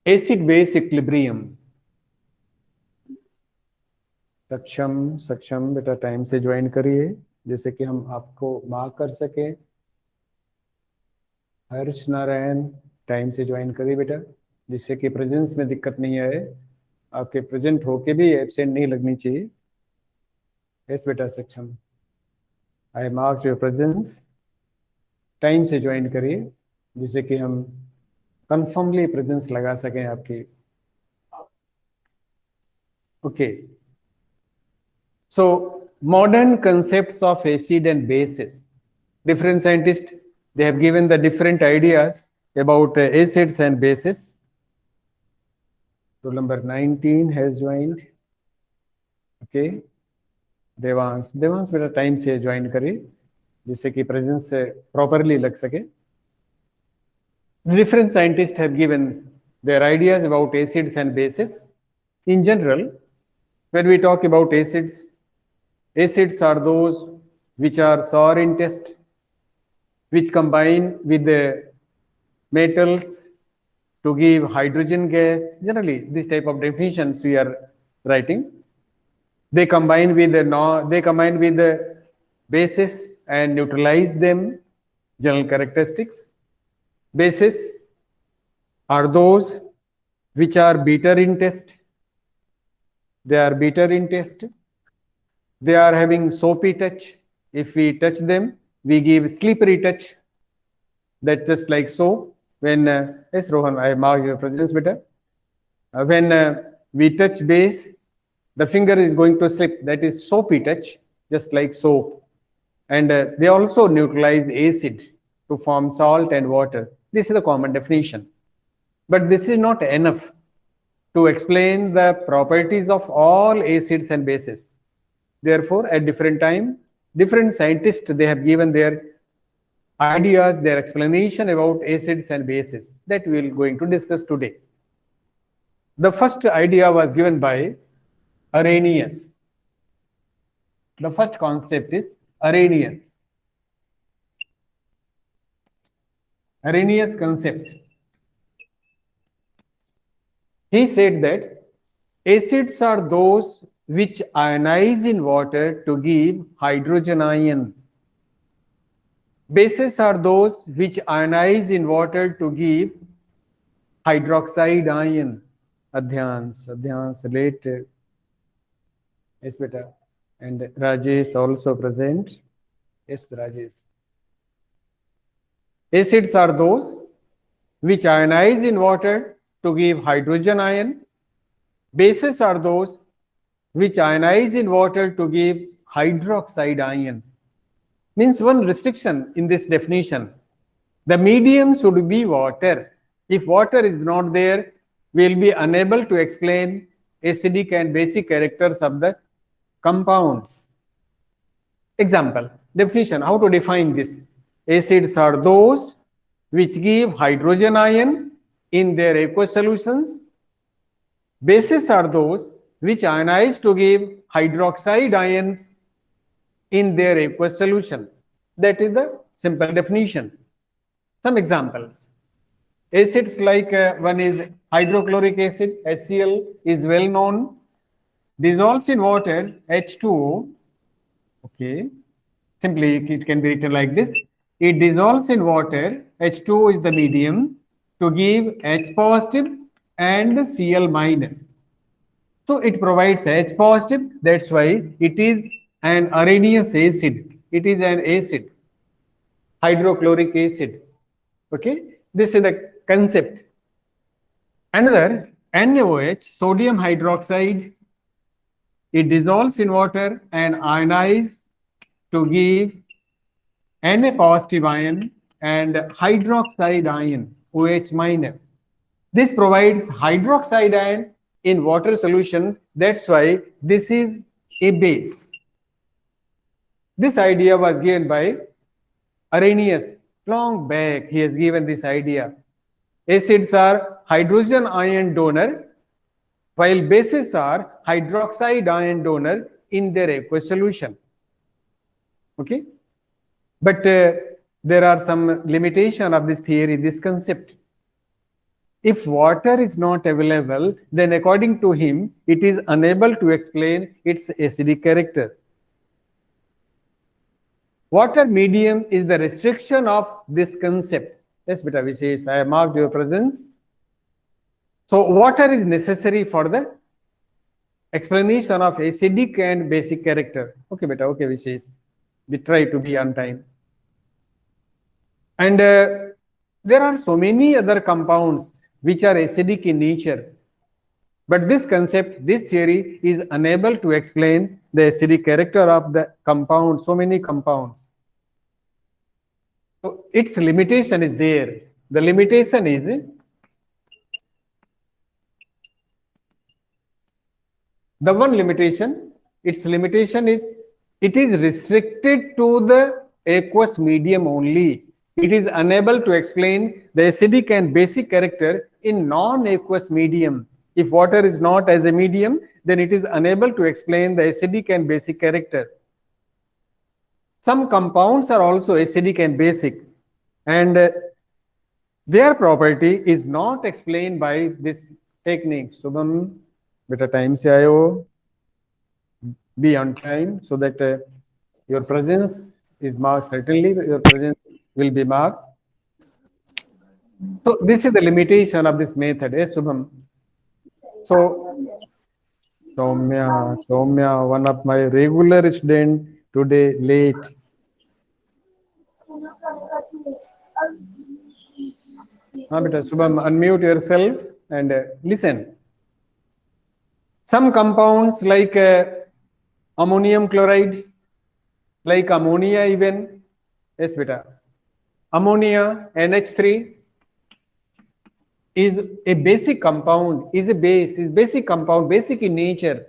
Acid base equilibrium. सक्षम बेटा time से ज्वाइन करिए, जैसे कि हम आपको मार्क कर सके। हर्ष नारायण टाइम से ज्वाइन करिए बेटा, जिससे कि प्रेजेंस में दिक्कत नहीं आए, आपके प्रेजेंट होके भी एब्सेंट नहीं लगनी चाहिए। यस बेटा सक्षम, I mark your presence. Time से ज्वाइन करिए, जिससे कि हम कंफर्मली प्रेजेंस लगा सकें आपकी। Okay, so modern concepts of acid and bases. Different scientists, they have given the different ideas about acids and bases. Roll number 19 has joined. Okay, Devansh बेटा time से ज्वाइन करिए, जिससे कि प्रेजेंस से प्रॉपरली लग सके। Different scientists have given their ideas about acids and bases. In general, when we talk about acids, acids are those which are sour in taste, which combine with the metals to give hydrogen gas. Generally, this type of definitions we are writing. They combine with the bases and neutralize them. General characteristics. Bases are those which are bitter in taste. They are bitter in taste. They are having soapy touch. If we touch them, we give slippery touch. That just like so. When yes, Rohan, I mark your presence better. When we touch base, the finger is going to slip. That is soapy touch, just like soap. And they also neutralize acid to form salt and water. This is the common definition. But this is not enough to explain the properties of all acids and bases. Therefore, at different time, different scientists, they have given their ideas, their explanation about acids and bases that we are going to discuss today. The first idea was given by Arrhenius. The first concept is Arrhenius. Arrhenius concept. He said that acids are those which ionize in water to give hydrogen ion. Bases are those which ionize in water to give hydroxide ion. Adhyans, related. Yes, beta. And Rajesh also present. Yes, Rajesh. Acids are those which ionize in water to give hydrogen ion. Bases are those which ionize in water to give hydroxide ion. Means one restriction in this definition. The medium should be water. If water is not there, we will be unable to explain acidic and basic characters of the compounds. Example, definition, how to define this? Acids are those which give hydrogen ion in their aqueous solutions. Bases are those which ionize to give hydroxide ions in their aqueous solution. That is the simple definition. Some examples. Acids like one is hydrochloric acid, HCl is well known, dissolves in water, H2O. Okay, simply it can be written like this. It dissolves in water, H2O is the medium, to give H positive and Cl minus. So it provides H positive, that's why it is an Arrhenius acid. It is an acid, hydrochloric acid. Okay, this is the concept. Another, NaOH, sodium hydroxide, it dissolves in water and ionize to give Na positive ion and hydroxide ion, OH minus. This provides hydroxide ion in water solution. That's why this is a base. This idea was given by Arrhenius long back. He has given this idea. Acids are hydrogen ion donor, while bases are hydroxide ion donor in their aqueous solution. Okay, but there are some limitation of this theory, this concept. If water is not available, then according to him, it is unable to explain its acidic character. Water medium is the restriction of this concept. Yes, beta Vishesh, I have marked your presence. So water is necessary for the explanation of acidic and basic character. Okay, beta, okay, Vishesh. We try to be on time. And there are so many other compounds which are acidic in nature. But this concept, this theory is unable to explain the acidic character of the compound, so many compounds. So its limitation is there. The limitation is the one limitation, its limitation is it is restricted to the aqueous medium only. It is unable to explain the acidic and basic character in non-aqueous medium. If water is not as a medium, then it is unable to explain the acidic and basic character. Some compounds are also acidic and basic, and their property is not explained by this technique. Shubham, beta time se aayo, be on time so that your presence is marked. Certainly, your presence will be marked. So this is the limitation of this method. Yes, Shubham. So Soumya, one of my regular student today late. Beta Shubham, unmute yourself and listen. Some compounds like ammonium chloride, like ammonia even. Yes, beta. Ammonia, NH3 is a basic compound, is a base, is basic compound, basic in nature.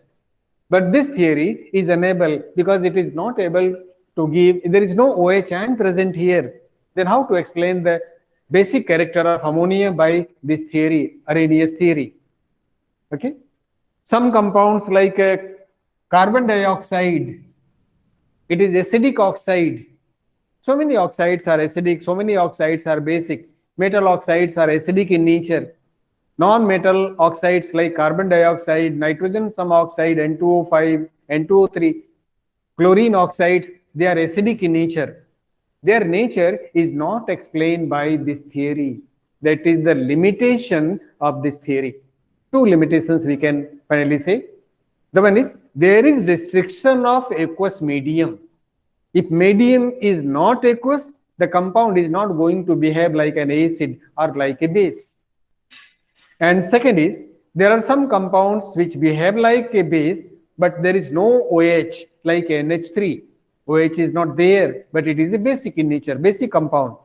But this theory is unable because it is not able to give, there is no OH ion present here. Then how to explain the basic character of ammonia by this theory, Arrhenius theory? Okay. Some compounds like carbon dioxide, it is acidic oxide. So many oxides are acidic, so many oxides are basic. Metal oxides are acidic in nature. Non-metal oxides like carbon dioxide, nitrogen some oxide, N2O5, N2O3, chlorine oxides, they are acidic in nature. Their nature is not explained by this theory. That is the limitation of this theory. Two limitations we can finally say. The one is there is restriction of aqueous medium. If medium is not aqueous, the compound is not going to behave like an acid or like a base. And second is there are some compounds which behave like a base, but there is no OH like NH3. OH is not there, but it is a basic in nature, basic compound.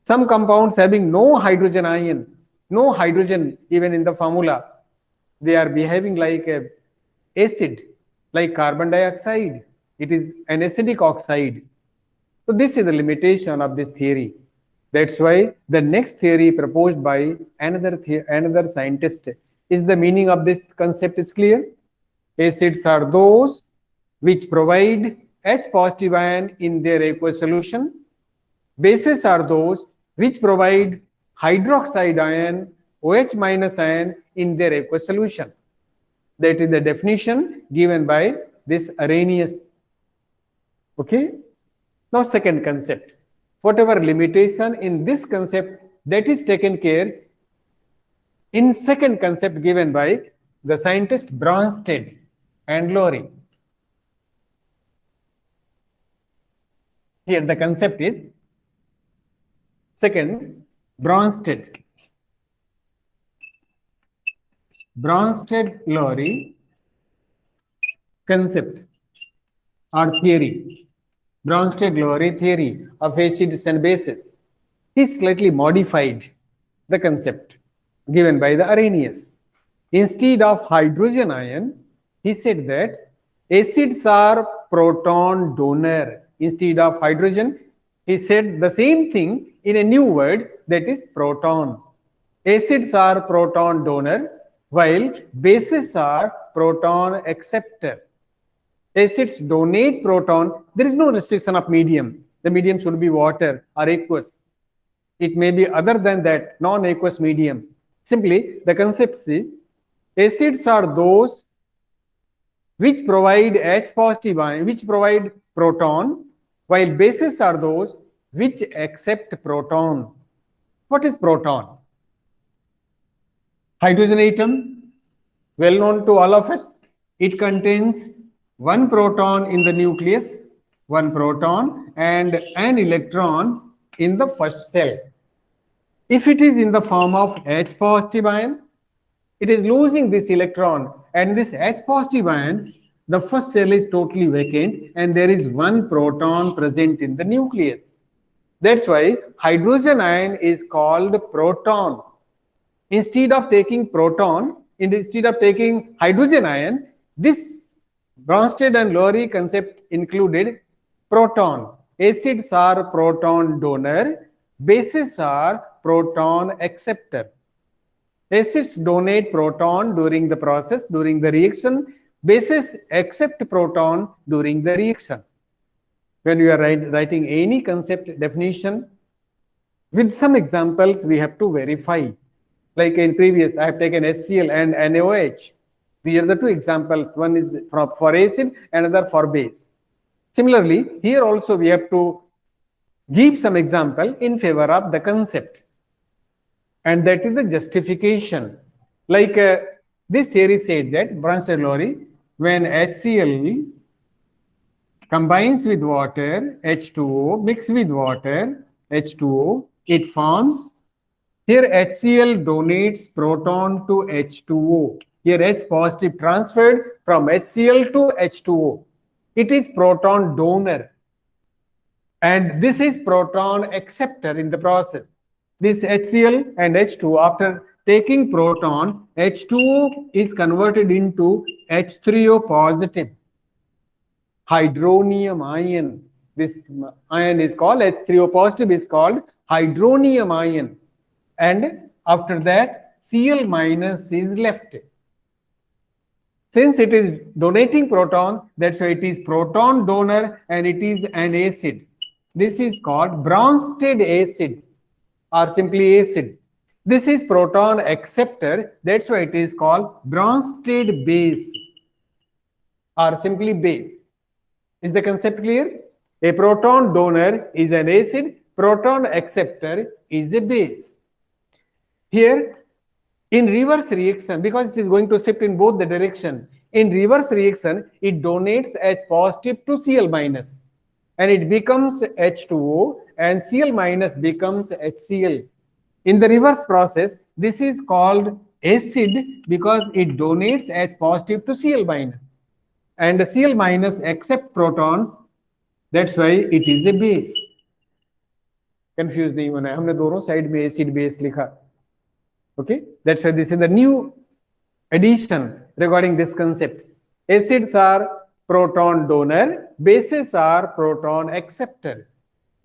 Some compounds having no hydrogen ion, no hydrogen even in the formula, they are behaving like a acid, like carbon dioxide. It is an acidic oxide. So this is the limitation of this theory. That's why the next theory proposed by another scientist is the meaning of this concept is clear. Acids are those which provide H positive ion in their aqueous solution. Bases are those which provide hydroxide ion, OH minus ion in their aqueous solution. That is the definition given by this Arrhenius. Okay. Now second concept. Whatever limitation in this concept, that is taken care in second concept given by the scientist Bronsted and Lowry. Here the concept is second, Bronsted, Lowry concept or theory. Bronsted-Lowry theory of acids and bases. He slightly modified the concept given by the Arrhenius. Instead of hydrogen ion, he said that acids are proton donor. Instead of hydrogen, he said the same thing in a new word, that is proton. Acids are proton donor, while bases are proton acceptor. Acids donate proton. There is no restriction of medium. The medium should be water or aqueous. It may be other than that, non-aqueous medium. Simply, the concept is acids are those which provide H positive ion, which provide proton, while bases are those which accept proton. What is proton? Hydrogen atom, well known to all of us. It contains one proton in the nucleus, one proton, and an electron in the first cell. If it is in the form of H positive ion, it is losing this electron, and this H positive ion, the first cell is totally vacant and there is one proton present in the nucleus. That's why hydrogen ion is called proton. Instead of taking proton, instead of taking hydrogen ion, this Bronsted and Lowry concept included proton. Acids are proton donor, bases are proton acceptor. Acids donate proton during the process, during the reaction. Bases accept proton during the reaction. When you are writing any concept definition, with some examples, we have to verify. Like in previous, I have taken HCl and NaOH. These are the two examples. One is for acid, another for base. Similarly, here also we have to give some example in favor of the concept. And that is the justification. Like this theory said that Bronsted-Lowry, when HCl combines with water, H2O, mix with water, H2O, it forms. Here HCl donates proton to H2O. Here H positive transferred from HCl to H2O. It is proton donor. And this is proton acceptor in the process. This HCl and H2O, after taking proton, H2O is converted into H3O positive. Hydronium ion. This ion is called H3O positive, is called hydronium ion. And after that, Cl minus is left. Since it is donating proton, that's why it is proton donor and it is an acid. This is called Bronsted acid or simply acid. This is proton acceptor, that's why it is called Bronsted base or simply base. Is the concept clear? A proton donor is an acid, proton acceptor is a base. Here, in reverse reaction, because it is going to shift in both the direction, in reverse reaction, it donates H positive to Cl minus and it becomes H2O and Cl minus becomes HCl. In the reverse process, this is called acid because it donates H positive to Cl minus and Cl minus accept protons, that's why it is a base. Confused नहीं होना है, हमने दोनों side में acid base लिखा. Okay, that's why this is the new addition regarding this concept. Acids are proton donor, bases are proton acceptor.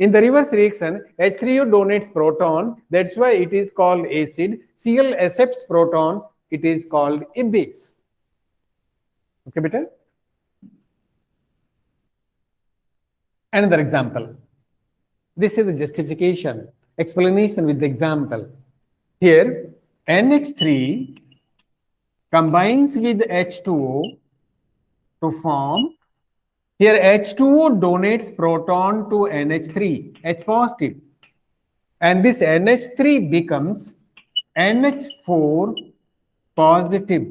In the reverse reaction, H3O donates proton, that's why it is called acid. Cl accepts proton, it is called a base. Okay, better? Another example. This is the justification, explanation with the example. Here, NH3 combines with H2O to form. Here H2O donates proton to NH3, H positive. And this NH3 becomes NH4 positive.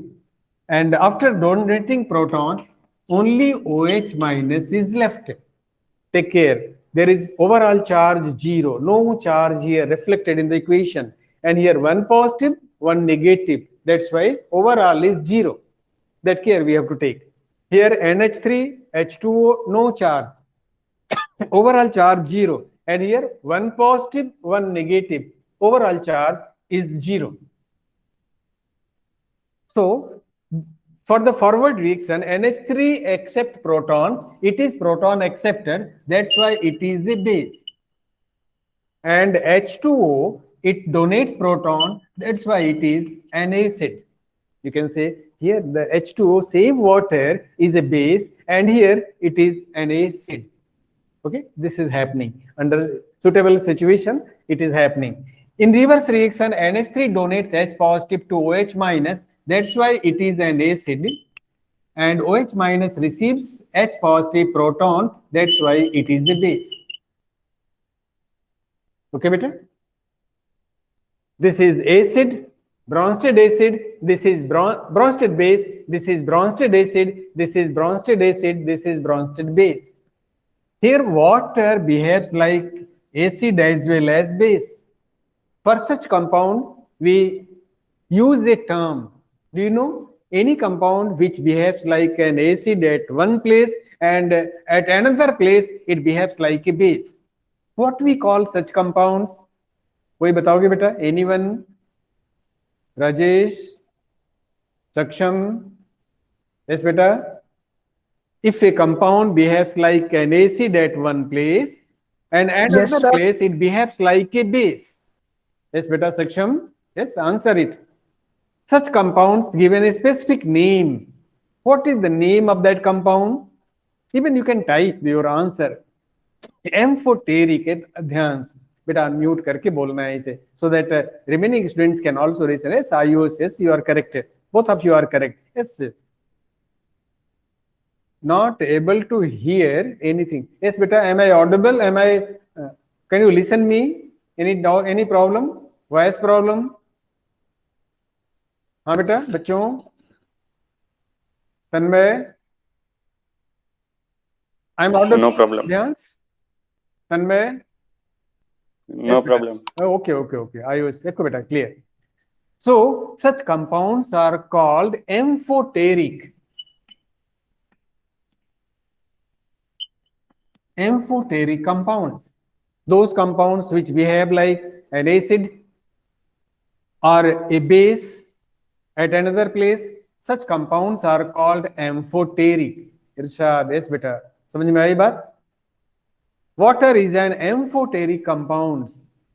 And after donating proton, only OH minus is left. Take care. There is overall charge 0. No charge here reflected in the equation. And here one positive, one negative. That's why overall is 0. That care we have to take. Here NH3, H2O, no charge. Overall charge 0. And here one positive, one negative. Overall charge is 0. So for the forward reaction, NH3 accept proton. It is proton acceptor. That's why it is the base. And H2O, it donates proton. That's why it is an acid. You can say here the H2O save water is a base and here it is an acid. Okay, this is happening under suitable situation. It is happening. In reverse reaction, NH3 donates H positive to OH minus. That's why it is an acid. And OH minus receives H positive proton. That's why it is a base. Okay, beta? This is acid, Bronsted acid. This is Bronsted base. This is Bronsted acid. This is Bronsted acid. This is Bronsted base. Here, water behaves like acid as well as base. For such compound, we use a term. Do you know any compound which behaves like an acid at one place and at another place it behaves like a base? What we call such compounds? कोई बताओगे बेटा? Anyone? Rajesh? Saksham? Yes, beta? If a compound behaves like an acid at one place and another place it behaves like a base. Yes, beta, Saksham? Yes, answer it. Such compounds given a specific name. What is the name of that compound? Even you can type your answer. Amphoteric. ध्यान से बेटा unmute करके बोलना है इसे, so that remaining students can also listen. Yes, Ayush, yes, you are correct. Both of you are correct. Yes. Not able to hear anything. Yes, beta, am I audible? Am I? Can you listen me? Any problem? Voice problem? हाँ बेटा, बच्चों, तन्मय, I'm audible. No problem. Yes, Tanmay. No problem. Okay. I was beta clear. So such compounds are called amphoteric. Amphoteric compounds. Those compounds which behave like an acid or a base at another place, such compounds are called amphoteric. Irshad, yes beta. समझ में आई बात? Water is an amphoteric compound,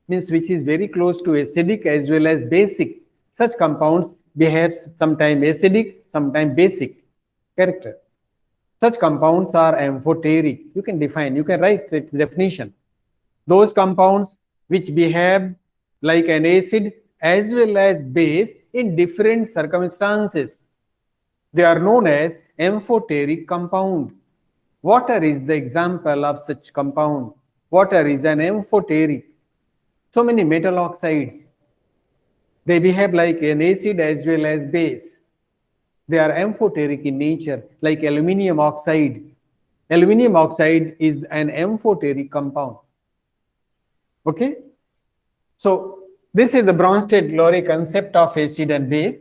means which is very close to acidic as well as basic. Such compounds behave sometimes acidic, sometimes basic character. Such compounds are amphoteric. You can define, you can write its definition. Those compounds which behave like an acid as well as base in different circumstances, they are known as amphoteric compound. Water is the example of such compound. Water is an amphoteric. So many metal oxides, they behave like an acid as well as base. They are amphoteric in nature, like aluminium oxide. Aluminium oxide is an amphoteric compound. Okay? So this is the Bronsted-Lowry concept of acid and base.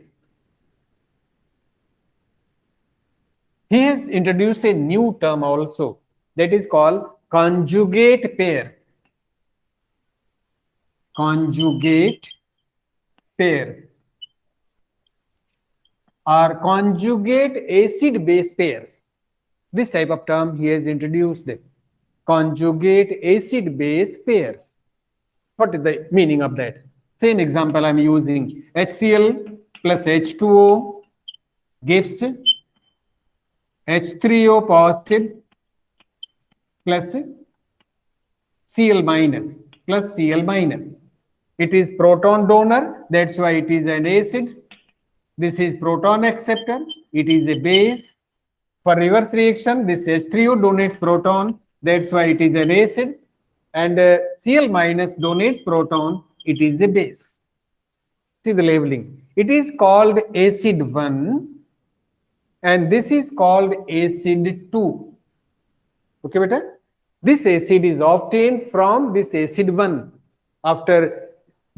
He has introduced a new term also, that is called conjugate pair. Conjugate pair or conjugate acid-base pairs. This type of term he has introduced. Conjugate acid-base pairs. What is the meaning of that? Same example I am using. HCl plus H2O gives H3O positive plus Cl minus plus Cl minus. It is proton donor, that's why it is an acid. This is proton acceptor, it is a base. For reverse reaction, this H3O donates proton, that's why it is an acid. And Cl minus donates proton, it is a base. See the labeling. It is called acid 1 and this is called acid 2. Okay, beta? This acid is obtained from this acid 1. After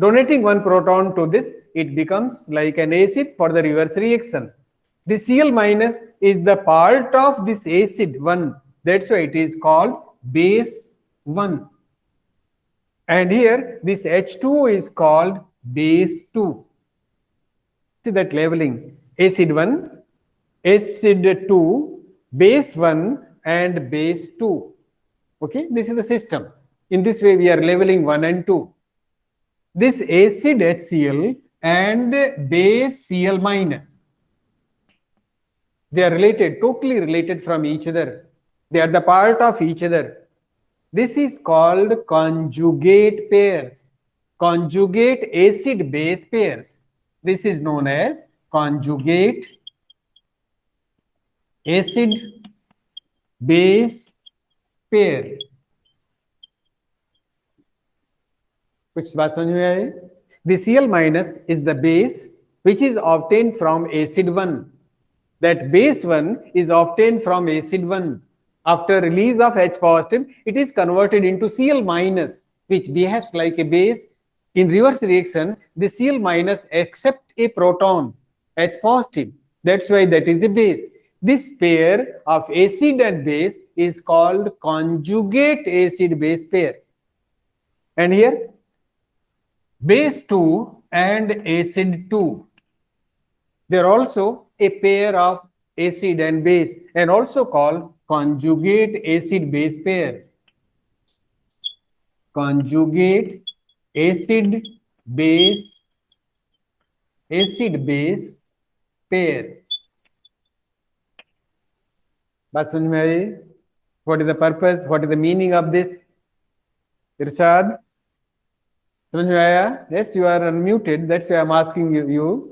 donating one proton to this, it becomes like an acid for the reverse reaction. The Cl minus is the part of this acid 1. That's why it is called base 1. And here this H2O is called base 2. See that labeling. Acid 1, acid 2, base 1 and base 2. Okay, this is the system. In this way we are labeling 1 and 2. This acid HCl and base Cl minus, they are related, totally related from each other. They are the part of each other. This is called conjugate pairs. conjugate acid base pairs. This is known as conjugate acid base pair. कुछ बात समझ में आई? The Cl minus is the base which is obtained from acid 1. That base 1 is obtained from acid 1. After release of H positive, it is converted into Cl minus, which behaves like a base. In reverse reaction, the Cl minus accepts a proton, H positive. That's why that is the base. This pair of acid and base is called conjugate acid base pair. And here, base 2 and acid 2. They are also a pair of acid and base, and also called conjugate acid base pair. Conjugate acid base pair. बात समझ में आई? What is the purpose? What is the meaning of this? Irshad, समझ में आया? Yes, you are unmuted. That's why I'm asking you.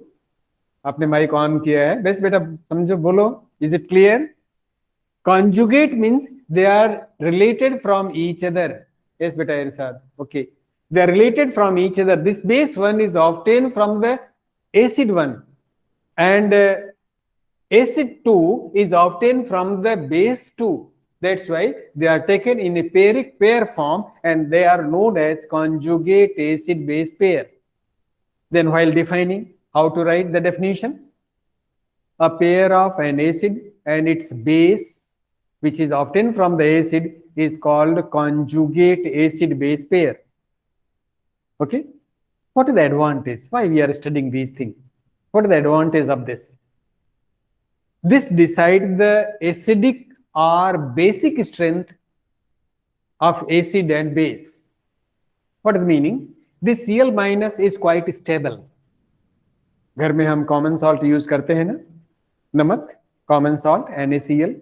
आपने mic on किया है. बस बेटा समझो, बोलो. Is it clear? Conjugate means they are related from each other. Yes, beta Irshad. Okay. They are related from each other. This base 1 is obtained from the acid 1, and acid 2 is obtained from the base 2. That's why they are taken in a pairic pair form, and they are known as conjugate acid base pair. Then while defining, how to write the definition? A pair of an acid and its base, which is obtained from the acid, is called conjugate acid base pair. Okay. What is the advantage? Why we are studying these things? What is the advantage of this? This decides the acidic or basic strength of acid and base. What is the meaning? This Cl minus is quite stable. घर में हम common salt use करते हैं ना, नमक, common salt, NaCl,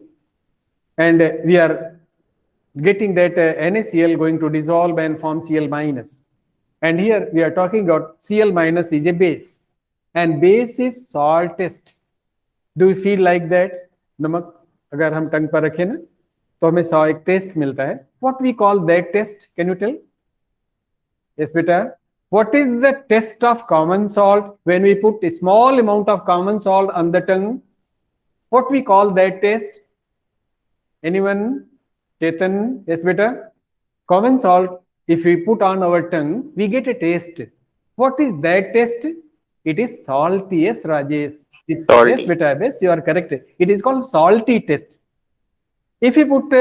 and we are getting that NaCl going to dissolve and form Cl minus. And here we are talking about Cl minus is a base, and base is saltest. Do you feel like that? नमक अगर हम टंग पर रखें ना, तो हमें एक test मिलता है. What we call that taste? Can you tell? Yes, beta. What is the taste of common salt when we put a small amount of common salt on the tongue? What we call that taste? Anyone? Chetan? Yes, beta. Common salt, if we put on our tongue, we get a taste. What is that taste? It is salty. Yes, Rajesh. Salty. Yes, beta. Yes, you are correct. It is called salty taste. If you put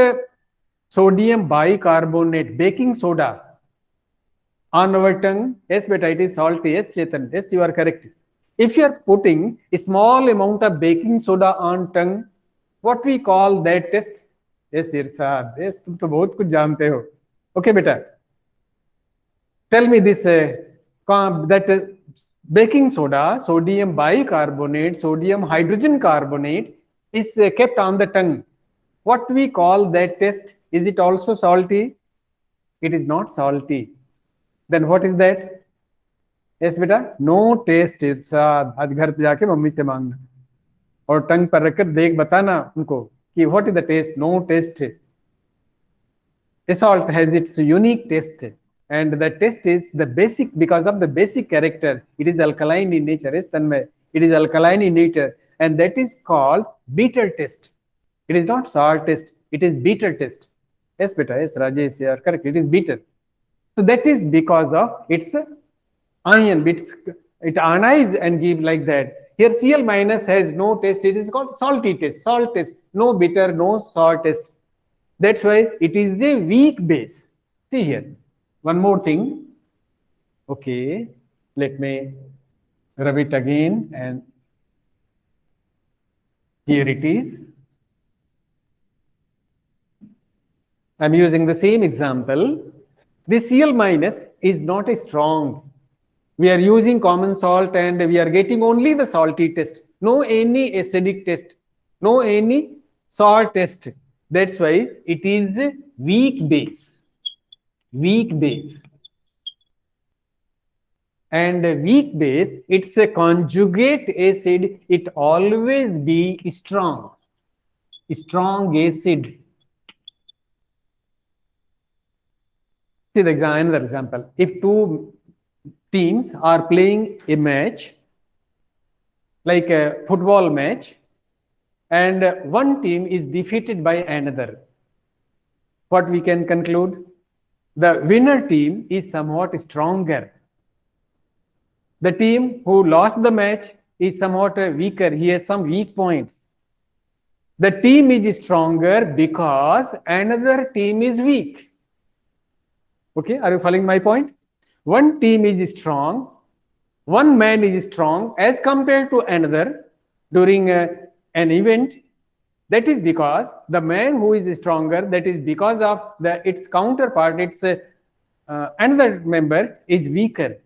sodium bicarbonate, baking soda, on our tongue, yes, beta, it is salty. Yes, Chetan. Yes, you are correct. If you are putting a small amount of baking soda on tongue, what we call that taste? Yes, Irshad. Yes, तुम तो बहुत कुछ जानते हो. Okay, beta. Tell me this. That baking soda, sodium bicarbonate, sodium hydrogen carbonate is kept on the tongue. What we call that taste? Is it also salty? It is not salty. Then what is that? Yes, beta. No taste. आज घर पे जाके mummy से मांगना और टंग पर रखकर देख बताना उनको कि what is the taste? No taste. A salt has its unique taste, and the taste is the basic because of the basic character. It is alkaline in nature. Yes, Tanmay. It is alkaline in nature, and that is called bitter taste. It is not sour taste. It is bitter taste. Yes, beta. Yes, Rajesh, you are correct. It is bitter. So that is because of its ion. It ionize and give like that. Here Cl minus has no taste. It is called salty taste. Salt taste. No bitter, no sour taste. That's why it is a weak base. See here. One more thing. Okay. Let me rub it again, and here it is. I'm using the same example. This Cl minus is not a strong. We are using common salt and we are getting only the salty taste. No any acidic taste. No any sour taste. That's why it is a weak base. Weak base. and a weak base, it's a conjugate acid, it always be strong acid. See another example. If two teams are playing a match, like a football match, and one team is defeated by another, what we can conclude? The winner team is somewhat stronger. The team who lost the match is somewhat weaker. He has some weak points. The team is stronger because another team is weak. Okay, are you following my point? One team is strong, one man is strong as compared to another during an event. That is because the man who is stronger, that is because of its counterpart, its another member is weaker.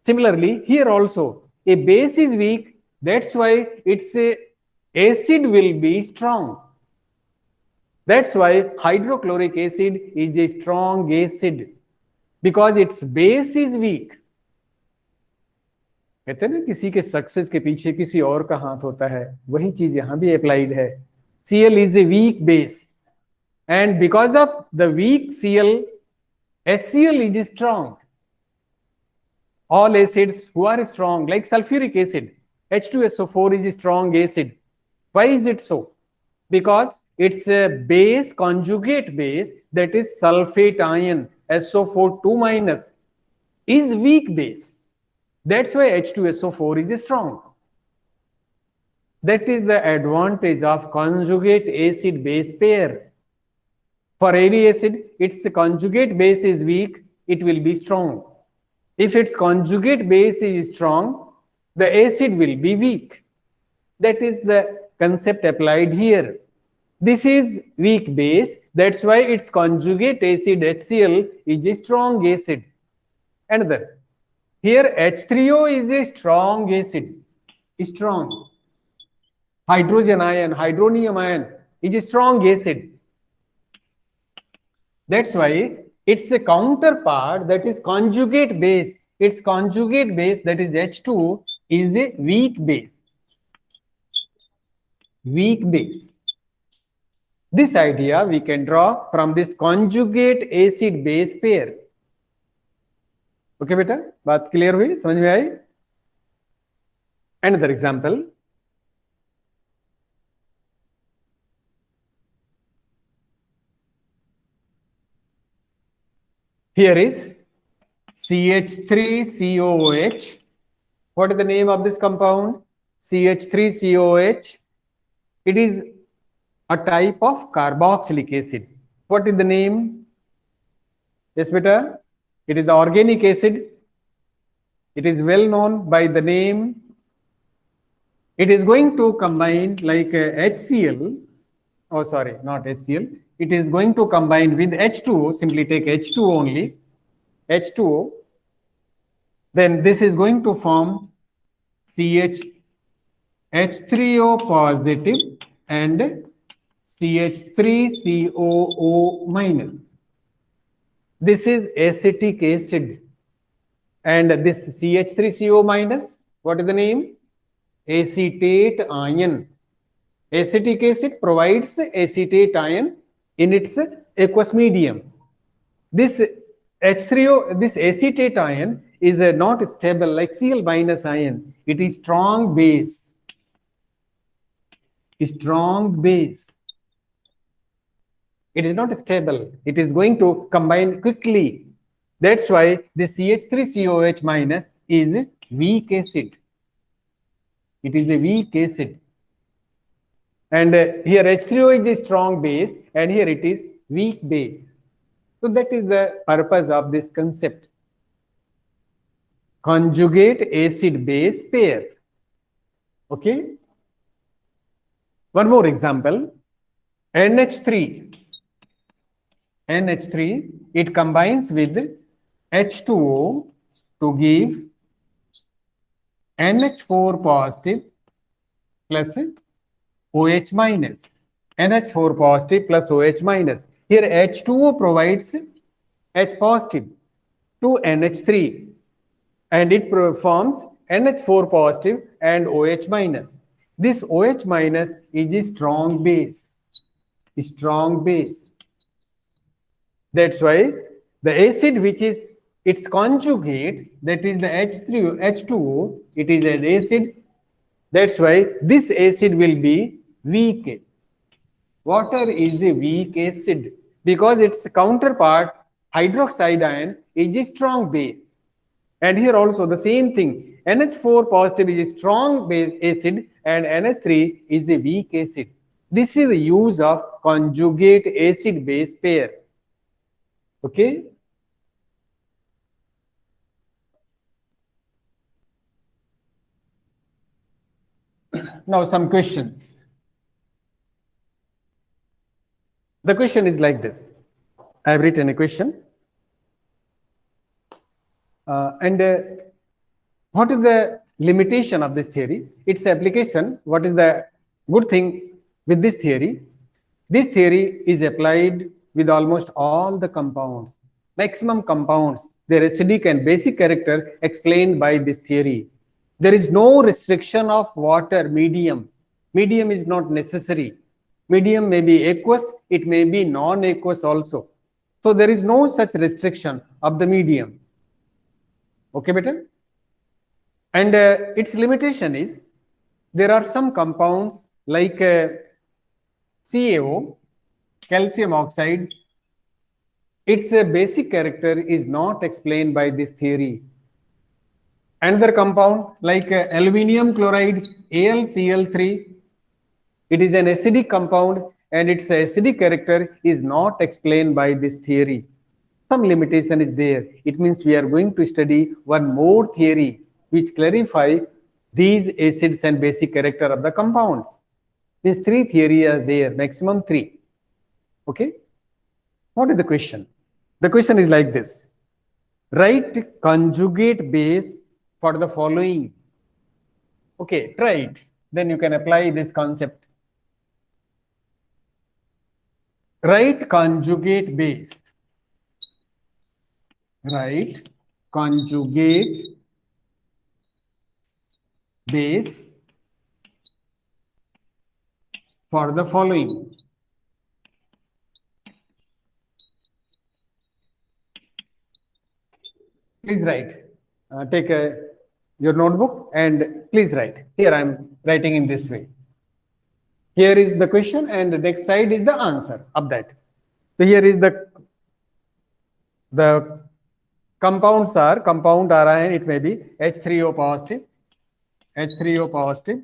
Similarly, here also a base is weak, that's why its acid will be strong. That's why hydrochloric acid is a strong acid, because its base is weak. कहते हैं ना किसी के success के पीछे किसी और का हाथ होता है, वही चीज यहां भी अप्लाइड है. Cl is a weak base, and because of the weak Cl, HCl is strong. All acids who are strong, like sulfuric acid, H2SO4 is a strong acid. Why is it so? Because it's a base, conjugate base, that is sulfate ion, SO4 2- is weak base. That's why H2SO4 is strong. That is the advantage of conjugate acid base pair. For any acid, its conjugate base is weak, it will be strong. If its conjugate base is strong, the acid will be weak. That is the concept applied here. This is weak base, that's why its conjugate acid HCl is a strong acid. Another, here H3O is a strong acid, strong. Hydrogen ion, hydronium ion is a strong acid. That's why its a counterpart, that is conjugate base. Its conjugate base, that is H2, is a weak base. Weak base. This idea we can draw from this conjugate acid base pair. Okay, बेटा, बात clear हुई, समझ में आई? Another example. Here is CH3COOH. What is the name of this compound? CH3COOH. It is a type of carboxylic acid. What is the name? Yes, beta. It is the organic acid. It is well known by the name. It is going to combine like HCl. Oh, sorry, not HCl. It is going to combine with H2O. Simply take H2O only. H2O. Then this is going to form H3O positive and CH3COO-. This is acetic acid. And this CH3CO-, what is the name? Acetate ion. Acetic acid provides acetate ion in its aqueous medium. This H3O, this acetate ion is not stable like Cl- ion. It is strong base. Strong base. It is not stable. It is going to combine quickly. That's why this CH3COH- is weak acid. It is a weak acid. And here H3O is a strong base, and here it is weak base. So that is the purpose of this concept. Conjugate acid base pair. Okay. One more example. NH3. NH3, it combines with H2O to give NH4 positive plus OH minus. NH4 positive plus OH minus. Here H2O provides H positive to NH3. and it forms NH4 positive and OH minus. This OH minus is a strong base. Strong base. That's why the acid which is its conjugate, that is the H2O, it is an acid. That's why this acid will be weak. Water is a weak acid because its counterpart, hydroxide ion, is a strong base. And here also the same thing. NH4 positive is a strong base acid and NH3 is a weak acid. This is the use of conjugate acid base pair. Okay. Now some questions. The question is like this. I have written a question. What is the limitation of this theory? Its application. What is the good thing with this theory? This theory is applied with almost all the compounds, maximum compounds, their acidic and basic character explained by this theory. There is no restriction of water medium. Medium is not necessary. Medium may be aqueous, it may be non-aqueous also. So there is no such restriction of the medium. Okay, better? And its limitation is there are some compounds like CaO, calcium oxide. Its basic character is not explained by this theory. Another compound like aluminium chloride, AlCl3, it is an acidic compound and its acidic character is not explained by this theory. Some limitation is there. It means we are going to study one more theory which clarify these acids and basic character of the compounds. These three theories are there, maximum three. Okay. What is the question? The question is like this. Write conjugate base for the following. Okay, try it. Then you can apply this concept. Write conjugate base. Write conjugate base for the following. Please write. Take your notebook and please write. Here I am writing in this way. Here is the question and the next side is the answer of that. So here is the compounds are, compound ion, it may be H3O positive, H3O positive,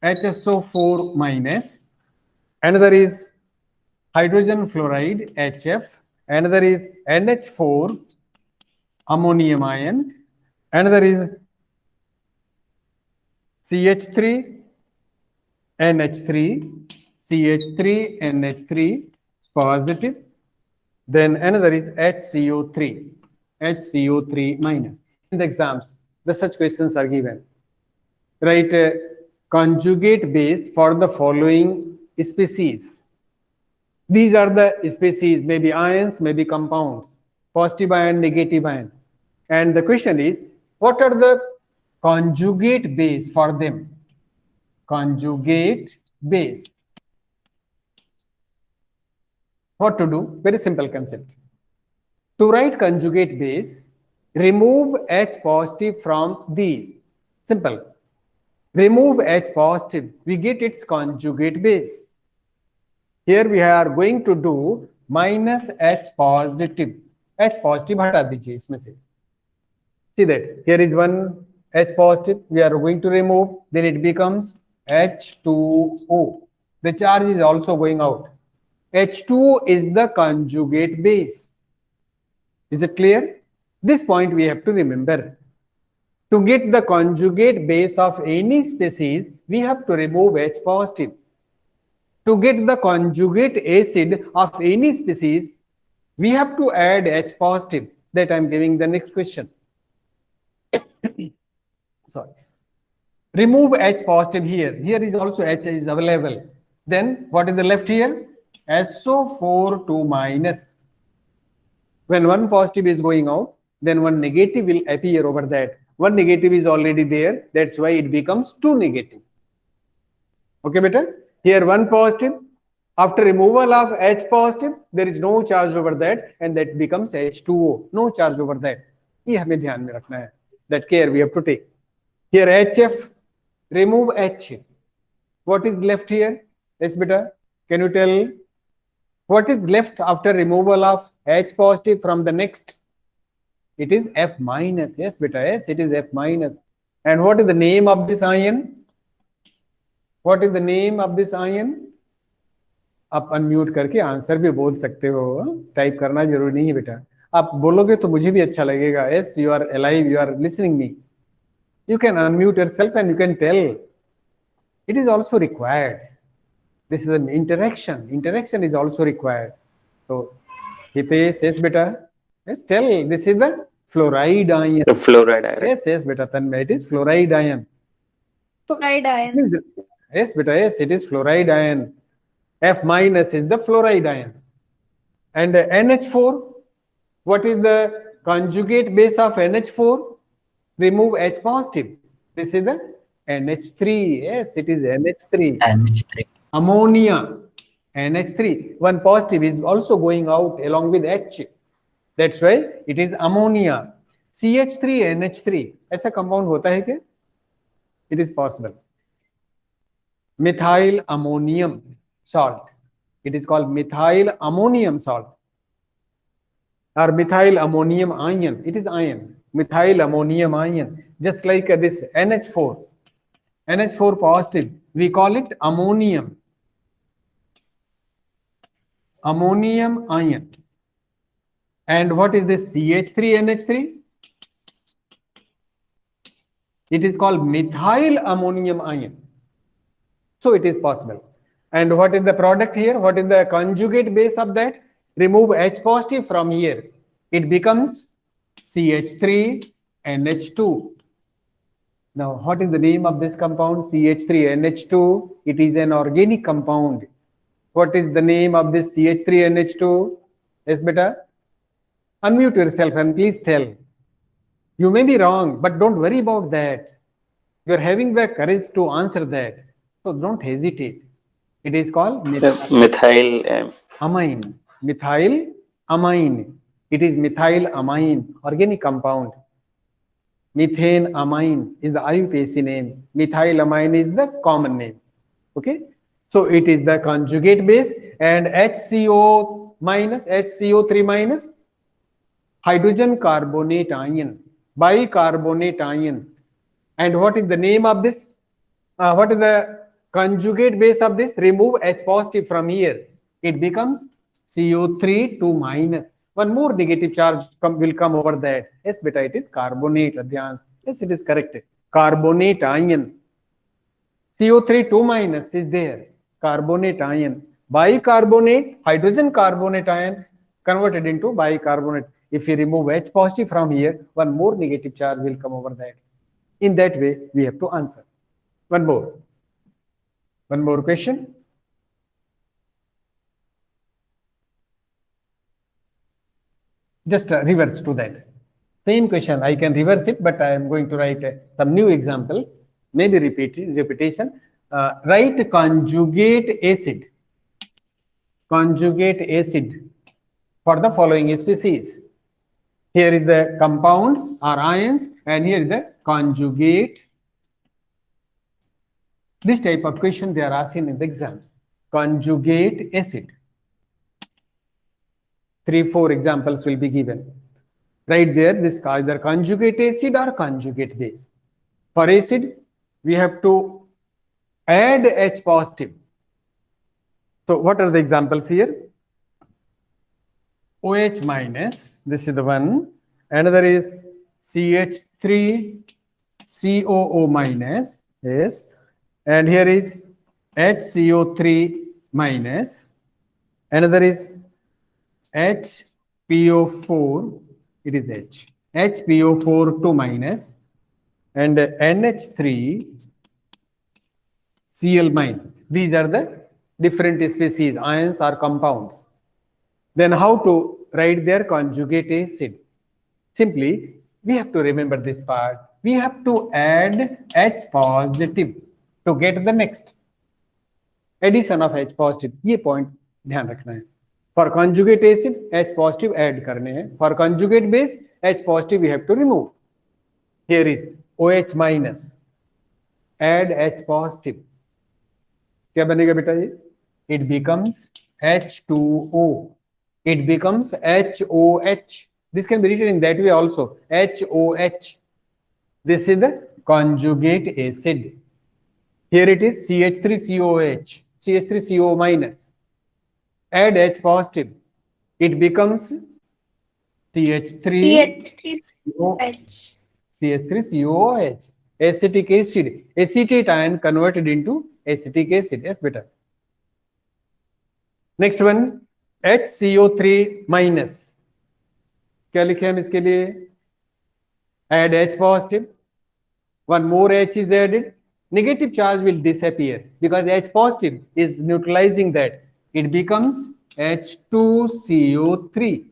HSO4 minus, another is hydrogen fluoride, HF, another is NH4 ammonium ion, another is CH3 NH3, CH3 NH3 positive, then another is HCO3, HCO3 minus. In the exams, the such questions are given. Write a conjugate base for the following species. These are the species, maybe ions, maybe compounds, positive ion, negative ion. And the question is, what are the conjugate base for them? Conjugate base. What to do? Very simple concept. To write conjugate base, remove H positive from these. Simple. Remove H positive, we get its conjugate base. Here we are going to do minus H positive. H positive हटा दीजिए इसमें से. See that here is one H positive, we are going to remove, then it becomes H2O. The charge is also going out. H2O is the conjugate base. Is it clear? This point we have to remember. To get the conjugate base of any species, we have to remove H positive. To get the conjugate acid of any species, we have to add H positive. That I am giving the next question. Sorry. Remove H positive here. Here is also H is available. Then what is the left here? SO4 2 minus. When one positive is going out, then one negative will appear over that. One negative is already there. That's why it becomes 2 negative. Okay, beta? Here 1 positive. After removal of H positive, there is no charge over that, and that becomes H2O. No charge over that. ये हमें ध्यान में रखना है. That care we have to take. Here HF, remove H. What is left here? Yes, beta. Can you tell what is left after removal of H positive from the next? It is F minus. Yes, beta. Yes, it is F minus. And what is the name of this ion? What is the name of this ion? आप unmute करके answer भी बोल सकते हो. Type करना जरूरी नहीं है बेटा. आप बोलोगे तो मुझे भी अच्छा लगेगा. Yes, you are alive. You are listening me. You can unmute yourself and you can tell. It is also required. This is an interaction. Interaction is also required. So, Hitesh, yes, beta. Yes, tell. This is the fluoride ion. The fluoride ion. Yes, yes, beta. Tanmay, it is fluoride ion. So, Fluoride ion. yes, beta. Yes, it is fluoride ion. F minus is the fluoride ion. And NH4, what is the conjugate base of NH4? Remove H positive. This is the NH3. Yes, it is NH3. NH3. Ammonia, NH3. One positive is also going out along with H. That's why it is ammonia. CH3, NH3. ऐसा compound होता है क्या? It is possible. Methyl ammonium salt. It is called methyl ammonium salt. Or methyl ammonium ion. It is ion. Methyl ammonium ion. Just like this NH4. NH4 positive. We call it ammonium. Ammonium ion. And what is this CH3NH3? It is called methyl ammonium ion. So it is possible. And what is the product here? What is the conjugate base of that? Remove H positive from here. It becomes CH3NH2. Now, what is the name of this compound? CH3NH2. It is an organic compound. What is the name of this CH3NH2? Yes, beta? Unmute yourself and please tell. You may be wrong, but don't worry about that. You are having the courage to answer that. So don't hesitate. It is called methyl amine. Methyl amine. It is methyl amine, organic compound. Methane amine is the IUPAC name. Methyl amine is the common name. Okay. So it is the conjugate base, and HCO minus, HCO3 minus, hydrogen carbonate ion, bicarbonate ion. And what is the name of this? What is the conjugate base of this? Remove H positive from here. It becomes CO3 2 minus. One more negative charge will come over that. Yes, beta, it is carbonate. Yes, it is correct. Carbonate ion. CO3 2 minus is there. Carbonate ion. Bicarbonate, hydrogen carbonate ion converted into bicarbonate. If you remove H positive from here, one more negative charge will come over that. In that way, we have to answer. One more. One more question. Just reverse to that. Same question. I can reverse it, but I am going to write some new examples. Maybe repetition. Write conjugate acid. Conjugate acid for the following species. Here is the compounds or ions, and here is the conjugate. This type of question they are asking in the exams. Conjugate acid. 3-4 examples will be given. Right there, this is either conjugate acid or conjugate base. For acid, we have to add H positive. So what are the examples here? OH minus, this is the one. Another is CH3COO minus, yes. And here is HCO3 minus. Another is HPO4, it is H. HPO4 2 minus. And NH3 Cl minus. These are the different species, ions or compounds. Then how to write their conjugate acid? Simply, we have to remember this part. we have to add H positive to get the next addition of H positive. ये point ध्यान रखना है. For conjugate acid, H positive add करने हैं. For conjugate base, H positive we have to remove. Here is OH minus. Add H positive. क्या बनेगा बेटा ये? It becomes H2O. It becomes HOH. This can be written in that way also. HOH. This is the conjugate acid. Here it is CH3COH, CH3CO minus. Add H positive. It becomes CH3COH. CH3COH. Acetic acid. Acetate ion converted into acetic acid. Yes, better. Next one, HCO3 minus. क्या लिखे हम इसके लिए? Add H positive. One more H is added. Negative charge will disappear because H positive is neutralizing that. It becomes H2CO3.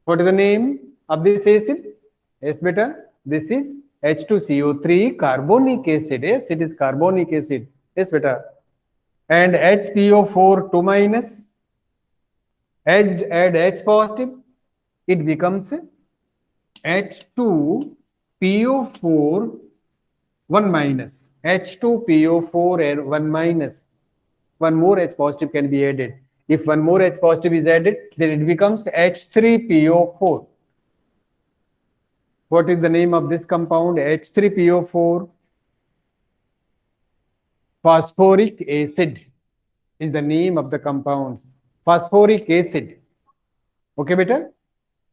What is the name of this acid? Yes, better. This is H2CO3 carbonic acid. Yes, it is carbonic acid. Yes, better. And HPO4 2 minus. Add H positive. It becomes H2PO4 1 minus. H2PO4 and 1 minus. One more H positive can be added. If one more H positive is added, then it becomes H3PO4. What is the name of this compound? H3PO4. Phosphoric acid is the name of the compounds. Phosphoric acid. Okay, beta?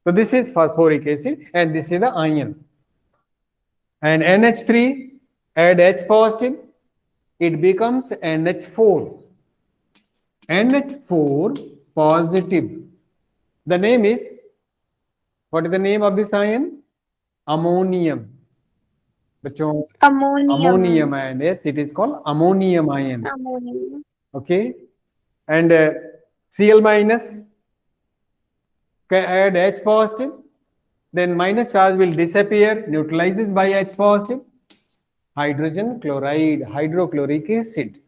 So this is phosphoric acid and this is the ion. And NH3, add H positive, it becomes NH4. NH4 positive. The name is, what is the name of this ion? Ammonium. बच्चों, ammonium ion. Yes, it is called ammonium ion. Ammonium. Okay. And Cl minus, add H positive, then minus charge will disappear, neutralizes by H positive. Hydrogen chloride, hydrochloric acid.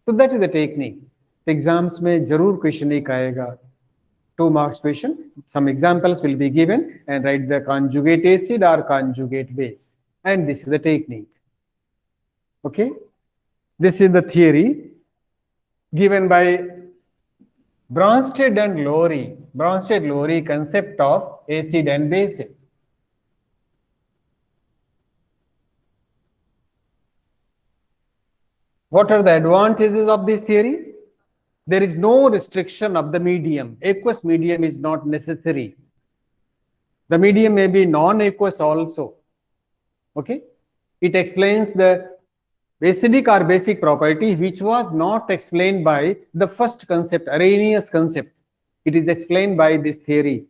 So that is the technique. Exams में जरूर question एक आएगा. 2 marks question. Some examples will be given and write the conjugate acid or conjugate base. And this is the technique. Okay. This is the theory given by Bronsted and Lowry. Bronsted-Lowry concept of acid and bases. What are the advantages of this theory? There is no restriction of the medium. Aqueous medium is not necessary. The medium may be non-aqueous also. Okay. It explains the acidic or basic property which was not explained by the first concept, Arrhenius concept. It is explained by this theory.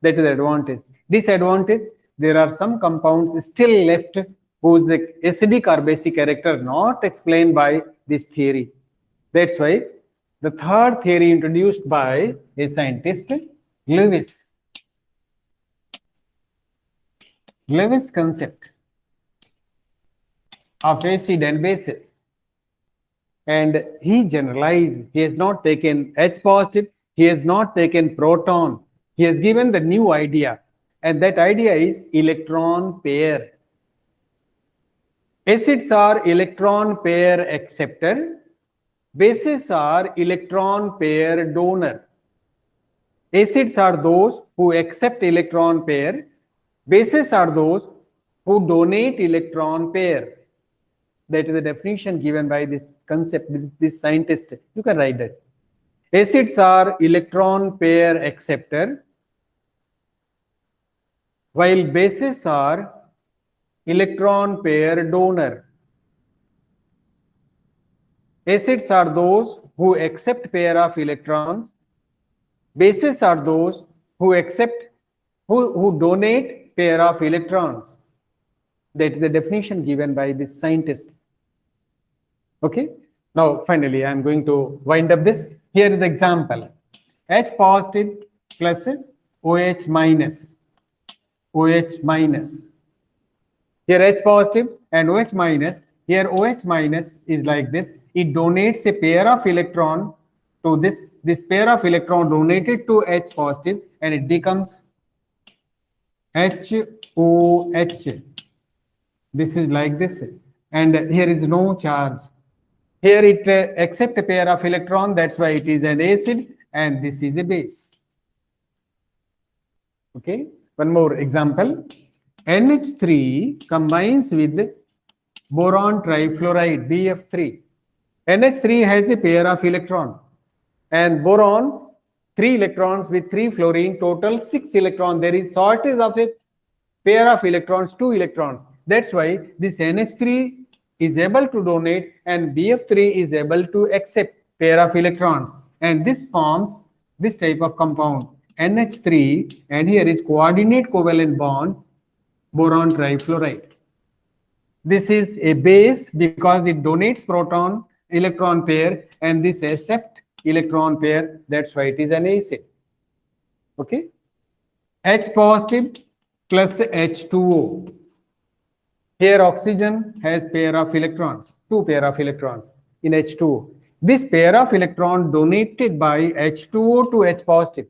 That is the advantage. Disadvantage, there are some compounds still left whose the acidic or basic character not explained by this theory. That's why the third theory introduced by a scientist, Lewis. Lewis concept of acid and bases. And he generalized, he has not taken H positive, he has not taken proton, he has given the new idea. And that idea is electron pair. Acids are electron pair acceptor. Bases are electron pair donor. Acids are those who accept electron pair. Bases are those who donate electron pair. That is the definition given by this concept, this scientist. You can write that. Acids are electron pair acceptor, while bases are electron pair donor. Acids are those who accept pair of electrons. Bases are those who accept, who donate pair of electrons. That is the definition given by this scientist. Okay. Now, finally, I am going to wind up this. Here is the example. H positive plus OH minus. OH minus. Here H positive and OH minus. Here OH minus is like this. It donates a pair of electron to this pair of electron donated to H positive, and it becomes HOH. This is like this, and here is no charge. Here it accepts a pair of electron, that's why it is an acid, and this is a base. Okay, one more example. NH3 combines with boron trifluoride, BF3. NH3 has a pair of electron, and boron 3 electrons with 3 fluorine, total 6 electrons. There is shortage of a pair of electrons, 2 electrons. That's why this NH3 is able to donate and BF3 is able to accept pair of electrons, and this forms this type of compound NH3, and here is coordinate covalent bond boron trifluoride. This is a base because it donates proton electron pair, and this accept electron pair, that's why it is an acid. Okay, H positive plus H2O. Here oxygen has pair of electrons, 2 pair of electrons in H2O. This pair of electron donated by H2O to H positive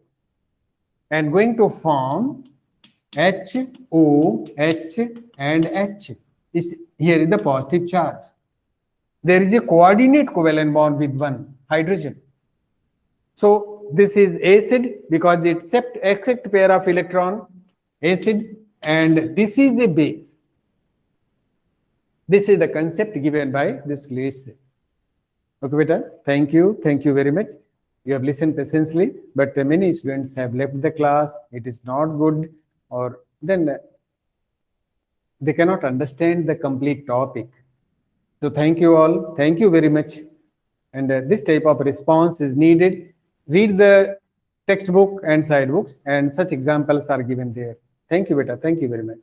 and going to form HO, H and H. Here is the positive charge. There is a coordinate covalent bond with one hydrogen. So this is acid because it accept pair of electron, acid, and this is a base. This is the concept given by this Lewis. Okay, beta. Thank you very much. You have listened patiently, but many students have left the class. It is not good, or then they cannot understand the complete topic. So thank you all. Thank you very much. And this type of response is needed. Read the textbook and side books, and such examples are given there. Thank you, beta. Thank you very much.